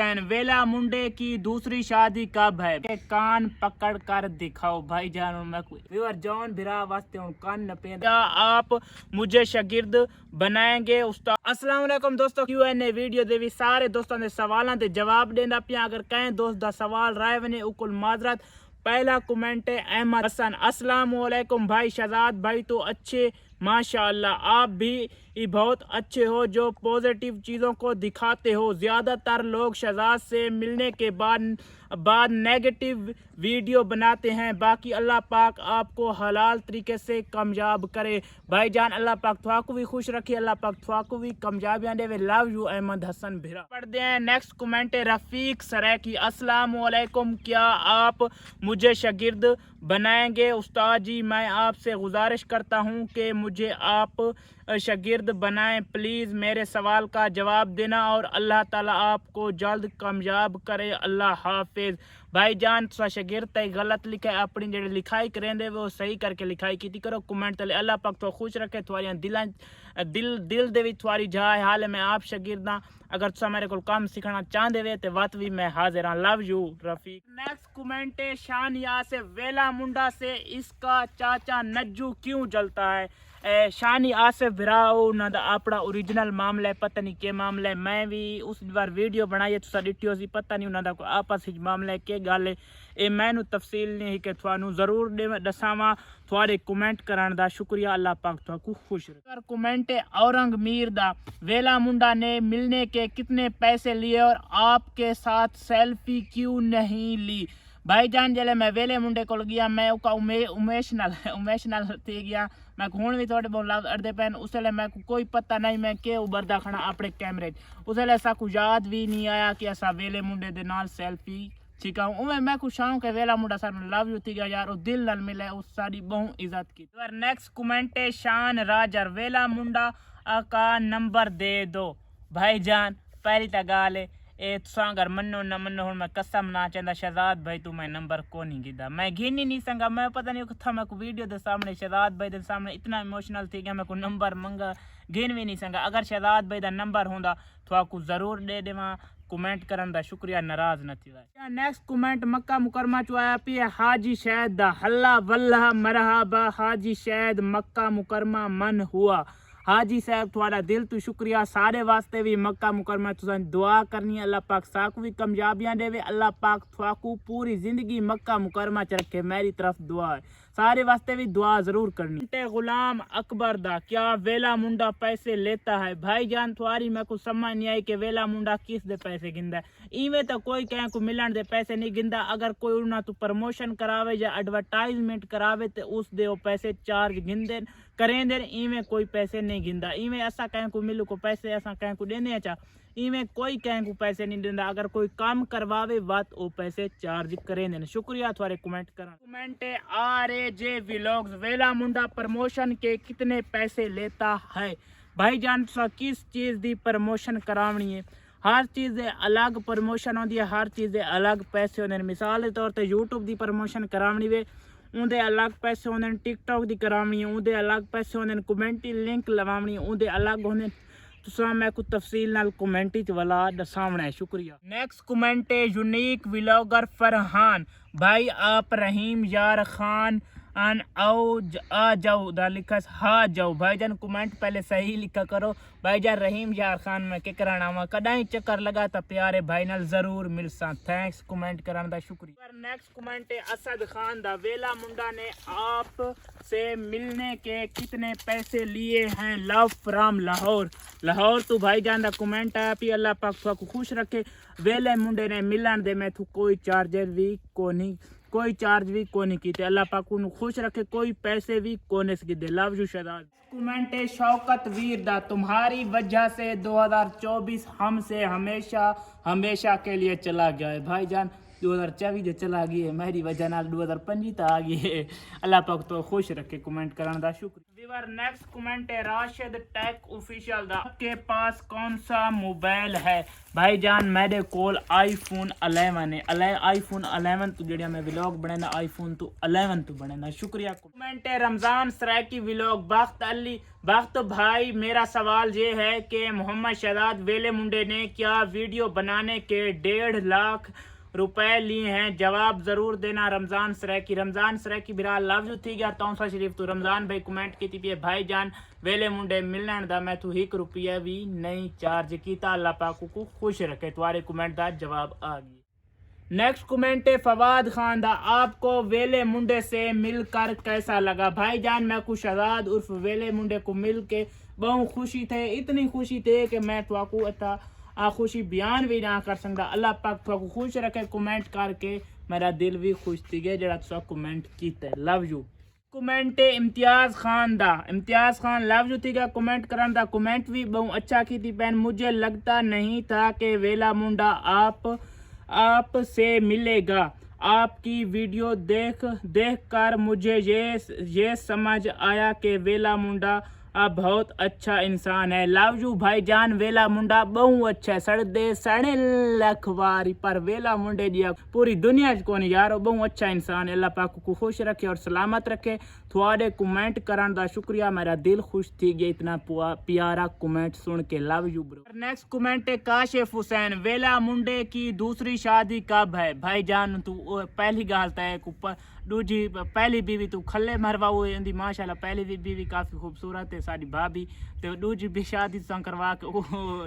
वेला मुंडे की दूसरी शादी कब है? के कान पकड़ कर दिखाओ भाई जान। मैं जॉन भिरा वास्ते हूँ कान न पे। क्या आप मुझे शागिर्द बनाएंगे उस्ताद? अस्सलाम वालेकुम दोस्तों, Q&A वीडियो दे सारे दोस्तों ने सवालों के जवाब देना पिया। अगर कहीं दोस्त दा सवाल राय बने उकुल माजरत। पहला कमेंट है अहमद हसन, अस्सलाम वालेकुम भाई शहजाद भाई तो अच्छे माशाअल्लाह, आप भी बहुत अच्छे हो जो पॉजिटिव चीज़ों को दिखाते हो। ज़्यादातर लोग शहजाद से मिलने के बाद नेगेटिव वीडियो बनाते हैं। बाकी अल्लाह पाक आपको हलाल तरीके से कामयाब करे भाईजान। अल्लाह पाक थवाको भी खुश रखे, अल्लाह पाक थवाको भी कामयाबियां दे। लव यू अहमद हसन भिरा। पढ़ते हैं नेक्स्ट कमेंट है रफ़ीक सरैकी, अस्सलाम वालेकुम, क्या आप मुझे शागिर्द बनाएंगे उस्ताद जी? मैं आपसे गुजारिश करता हूं कि मुझे आप शागिर्द बनाएं प्लीज़। मेरे सवाल का जवाब देना और अल्लाह ताला आपको जल्द कामयाब करे। अल्लाह हाफिज। भाईजान शागिर्द तय गलत लिखा है, अपनी जेडी लिखाई करेंदे वो सही करके लिखाई की करो। कमेंट तले अल्लाह पाक तो खुश रखे, थोड़ियां दिल दे विच थोड़ी जाए। हाल मैं आप शागिर्द हाँ, अगर तुम मेरे को काम सीखना चाहते वे तो वत भी मैं हाजिर हाँ। Love you Rafiq. Next comment है शानिया से, वेला मुंडा से इसका चाचा नज्जू क्यों जलता है? शानी आसिफ भिराओ उन्होंने अपना ओरिजिनल मामला है, पता नहीं क्या मामला है। मैं भी उस बार वीडियो बनाई है तुसा डिटियो सी, पता नहीं उन्होंने कोई आपस में मामला है क्या गल है, ये मैनू तफसील नहीं कि थानू जरूर दसावा। थोड़े कमेंट करने का शुक्रिया, अल्लाह पाक तुहाकू खुश रखे। कमेंट है औरंग मीर दा, वेला मुंडा ने मिलने के कितने पैसे लिए और आपके साथ सेल्फी क्यों नहीं ली? भाईजान जले मैं वेले मुंडे को गया, मैं उमेश नाल थी गया, मैं हूँ भी थोड़े बहुत अड़ते पैन। उसले मैं कोई पता नहीं मैं के उभरदा खड़ा अपने कैमरे, उसले ऐसा कुछ याद भी नहीं आया कि असा वेले मुंडे दे नाल सेल्फी ठीक हूँ। उमें मैं कुछ आऊँ कि वेला मुंडा सर लव यू थी गया यार, और दिल नाल मिले उस सारी बहुत इज्जत की। तो नेक्स्ट कमेंट है शान राजर, वेला मुंडा का नंबर दे दो। भाईजान पहली तो गाल है ए तुसा अगर मनो न मनो हूँ मैं कसम ना चाहता शहजाद भाई तू मैं नंबर को नहीं गिदा, मैं गिन ही नहीं संगा। मैं पता नहीं था मैं को वीडियो के सामने शहजाद भाई के सामने इतना इमोशनल थी कि मैं को नंबर मंगा गिन भी नहीं संगा। अगर शहजाद भाई का नंबर होंदा तो आपको जरूर दे देवा। कमेंट करने का शुक्रिया, नाराज न थी। नेक्स्ट कमेंट मक्का मुकरमा चो आया पी हाजी शहद दा, हल्ला वल्ला मरहबा हाजी शहद मक्का मुकरमा मन हुआ। हाजी साहब थोड़ा दिल तो शुक्रिया, सारे वास्ते भी मक्का मुकरमा तुसा दुआ करनी है। अल्लाह पाक साकू भी कामयाबियां देवे, अल्लाह पाक थवाकू पूरी जिंदगी मक्का मुकरमा च रखे, मेरी तरफ दुआ है। सारे वास्ते भी दुआ जरूर करनी। गुलाम अकबर दा, क्या वेला मुंडा पैसे लेता है? भाईजान थोड़ी मैं को समझ नहीं आई कि वेला मुंडा किस दे पैसे गिंदा है। इवें तो कोई कह को मिलन दे पैसे नहीं गिंदा। अगर कोई उन्हें तो प्रमोशन करावे या एडवर्टाइजमेंट करावे तो उस दे वो पैसे चार्ज गिंदे करें दे। इवें कोई पैसे नहीं गिंदा। इवें ऐसा कह को मिलू को पैसे ऐसा कह को देने अच्छा, इवें कोई कह को पैसे नहीं देता। अगर कोई काम करवावे बात वो पैसे चार्ज करें देने। शुक्रिया थोड़े कमेंट करा। कमेंट है RAJ व्लॉग्स, वेला मुंडा प्रमोशन के कितने पैसे लेता है? भाईजान किस चीज़ दी प्रमोशन करावनी है? हर चीज़ अलग प्रमोशन होती है, हर चीज़ अलग पैसे होते हैं। मिसाल के तौर पर यूट्यूब की प्रमोशन करावनी वे उनके अलग पैसे होंगे, टिकटॉक की करावनी उनके अलग पैसे होंगे, कमेंटी लिंक लवावनी उनके अलग होंगे। तो मैं कुछ तफसील नाल कमेंटी वाला दसावना है। शुक्रिया। नेक्स्ट कमेंट है यूनिक व्लॉगर फरहान, भाई आप रहीम यार खान आन आओ आ जाओ दा लिखा हाँ जाओ। भाईजान कमेंट पहले सही लिखा करो। भाईजान रहीम यार खान मैं के कराना वा कदाई चक्कर लगा तो प्यारे भाई नाल जरूर मिलसा। थैंक्स कमेंट कराने का शुक्रिया। नेक्स्ट कमेंट है असद खान दा, वेला मुंडा ने आप से मिलने के कितने पैसे लिए हैं? Love from Lahore. लाहौर तो भाईजान दा कमेंट आया पी, अल्लाह पाक को खुश रखे। वेले मुंडे ने मिलन दे मैं तू कोई चार्जर भी को नहीं, कोई चार्ज भी को नहीं की, अल्लाह पाक उन्हें खुश रखे, कोई पैसे भी कोने से दे। Love you Shahzad. कमेंट है शौकत वीर दा, तुम्हारी वजह से 2024 हमसे हमेशा हमेशा के लिए चला गया है। भाईजान 2024 जो चला गई है मेरी वजह नाल 2025 तो आ गई है। अल्लाह पाक तो खुश रखे। कमेंट करने का शुक्रिया। व्यूअर नेक्स्ट कमेंट है राशिद टेक ऑफिशियल दा। आपके पास कौन सा मोबाइल है भाईजान? मेरे कोल आईफोन 11 है। आईफोन 11 तो जेड़ा मैं व्लॉग बनाना आईफोन तो 11 तो बनाना। शुक्रिया। कमेंट है रमजान सराकी व्लॉग बख्त अली। बख्त भाई मेरा सवाल ये है कि मोहम्मद शहजाद वेले मुंडे ने क्या वीडियो बनाने के 1.5 लाख रुपए लिए हैं? जवाब जरूर देना। रमजान सराकी बिरा लव यू थी गया तौसा शरीफ तो रमजान भाई कमेंट की थी भाईजान वेले मुंडे मिलने दा मैं तू 1 रुपया भी नहीं चार्ज किया। अल्लाह पाक को खुश रखे। तुम्हारे कमेंट का जवाब आ गया। नेक्स्ट कमेंट है फवाद खान दा। आपको वेले मुंडे से मिलकर कैसा लगा? भाईजान मैं को शहजाद उर्फ वेले मुंडे को मिल के बहुत खुशी थे। इतनी खुशी थे कि मैं तो अता खुशी बयान भी ना कर सकता। अल्लाह पाक को खुश रखे। कमेंट करके मेरा दिल भी खुश थी गया जरा तुसा कमेंट कीता। Love you. Comment Imtiaz Khan दा। इम्तियाज खान लव यू थी गया कमेंट करन दा। कमेंट भी बहुत अच्छा की थी पैन। मुझे लगता नहीं था कि वेला मुंडा आप से मिलेगा। आपकी वीडियो देख कर मुझे ये समझ आया कि वेला मुंडा बहुत अच्छा इंसान है। लव यू भाई जान। वेला मुंडा बहुत अच्छा है। सड़दे सड़े लखवारी पर वेला मुंडे जी पूरी दुनिया च कौन यार बहुत अच्छा इंसान है। अल्लाह पाक को खुश रखे और सलामत रखे। थोड़े कमेंट करने का शुक्रिया। मेरा दिल खुश थी गया इतना प्यारा कमेंट सुन के। Love you bro. Next comment है काशिफ हुसैन। वेला मुंडे की दूसरी शादी कब है? भाई जान तू पहली गाल है दूजी पहली बीवी तू खले मरवाऊ इंदी माशाल्लाह। पहली बीवी काफ़ी खूबसूरत है साड़ी भाभी। तो दूजी भी शादी तो करवा के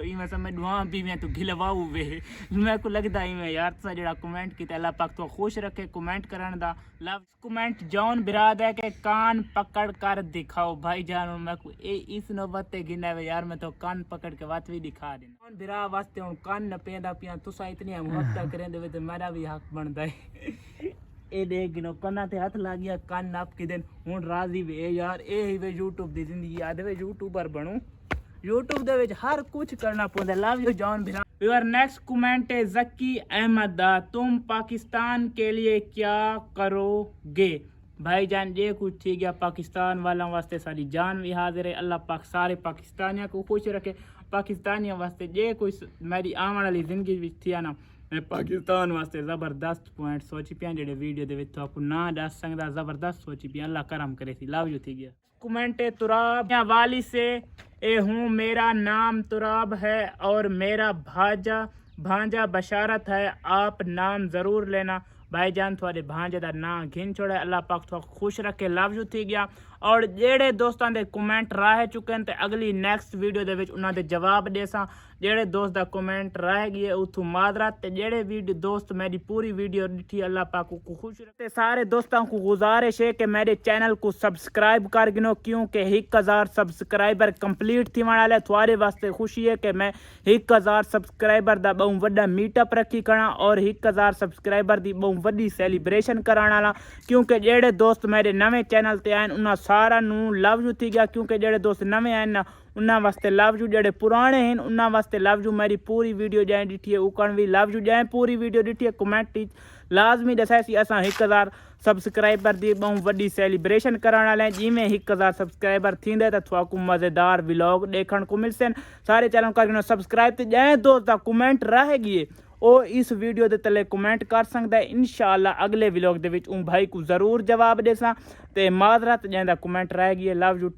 इवें समझ दुआ बीवियां तू गिलवाऊ वे। मैं को लगता इवें यार तुसा जड़ा कमेंट किया अल्लाह पाक तो खुश रखे। कमेंट करन दा लव। कमेंट जॉन बिराद है कि कान पकड़ कर दिखाओ। भाई जान मैं को इस नौबत ते गिना वे यार मैं तो कान पकड़ के बात भी दिखा देना। जॉन बिरा वास्ते हुन कान न पेंदा पिया तुसा इतनी मोहब्बत करेंदे वे ते मेरा भी हक बनदा है। ए देख गिनो कन्ना ते हथ ला गया कान नाप के दिन हूँ राजी वे यार। ए ही वे यूट्यूब दी जिंदगी आदे वे यूट्यूबर बनू। यूट्यूब दे विच हर कुछ करना पौंदा। लव यू जॉन बिरा। योर नेक्स्ट कमेंट है जकी अहमद दा। तुम पाकिस्तान के लिए क्या करोगे? भाईजान ये कुछ ठीक है पाकिस्तान वालों वास्ते सारी जान भी हाजिर है। अल्लाह पाक सारे पाकिस्तानियों को खुश रखे। पाकिस्तानियों वास्ते जे कोई मेरी आने वाली जिंदगी थी ना मैं पाकिस्तान वास्ते ज़बरदस्त पॉइंट सोची पिया जेडे वीडियो दे विच आपको ना दस सकदा। ज़बरदस्त सोची पिया। अल्लाह करम करे थी। लव यू थी गया। कमेंट है तुराब वाली से ए हूँ मेरा नाम तुराब है और मेरा भांजा बशारत है। आप नाम ज़रूर लेना। भाईजान थोड़े भांजे का ना घिन छोड़े। अल्लाह पाक तो खुश रखे। लव यू थी गया। और जेड़े दोस्तों के कमेंट रह चुके हैं तो अगली नेक्स्ट वीडियो दे विच उन्हां दे जवाब देसा। जेड़े दोस्त दा कमेंट रह गए उथू माजरत। जेड़े वीडियो दोस्त मेरी पूरी वीडियो दिखी अल्लाह पाक को खुश रखे। सारे दोस्तों को गुजारिश है कि मेरे चैनल को सब्सक्राइब कर गिनो क्योंकि 1000 सब्सक्राइबर कंप्लीट थी वाले। थोड़े वास्ते खुशी है कि मैं 1000 सब्सक्राइबर दा बहुत बड़ा मीटअप रखी करा और 1000 सब्सक्राइबर दी बहुत बड़ी सेलिब्रेशन कराने वाला। क्योंकि जेड़े दोस्त मेरे नवे चैनल ते आए उन्हें सारा लव यू थी गया। क्योंकि जेड़े दोस्त नवे आए ना उन्होंने वास्ते लव यू। जेड़े पुराने हैं उन्होंने वास्ते लव यू। मेरी पूरी वीडियो जैं डिठी है उकन भी लव यू। जैं पूरी वीडियो डिठी है कमेंट लाजमी दसासी असां 1000 सब्सक्राइबर दी बहुत बड़ी सेलिब्रेशन कराने वाले हैं। जिमें 1000 सब्सक्राइबर थींदे तो थोड़ा मज़ेदार व्लॉग देखने को मिलसे। सारे चैनल कर सब्सक्राइब। तो जैं दोस्त का कमेंट रह गए वो इस वीडियो के तले कमेंट कर सकता है। इंशाअल्लाह अगले व्लॉग दे विच भाई को जरूर जवाब देसा। तो माजरत जैं कमेंट रह गई। Love you.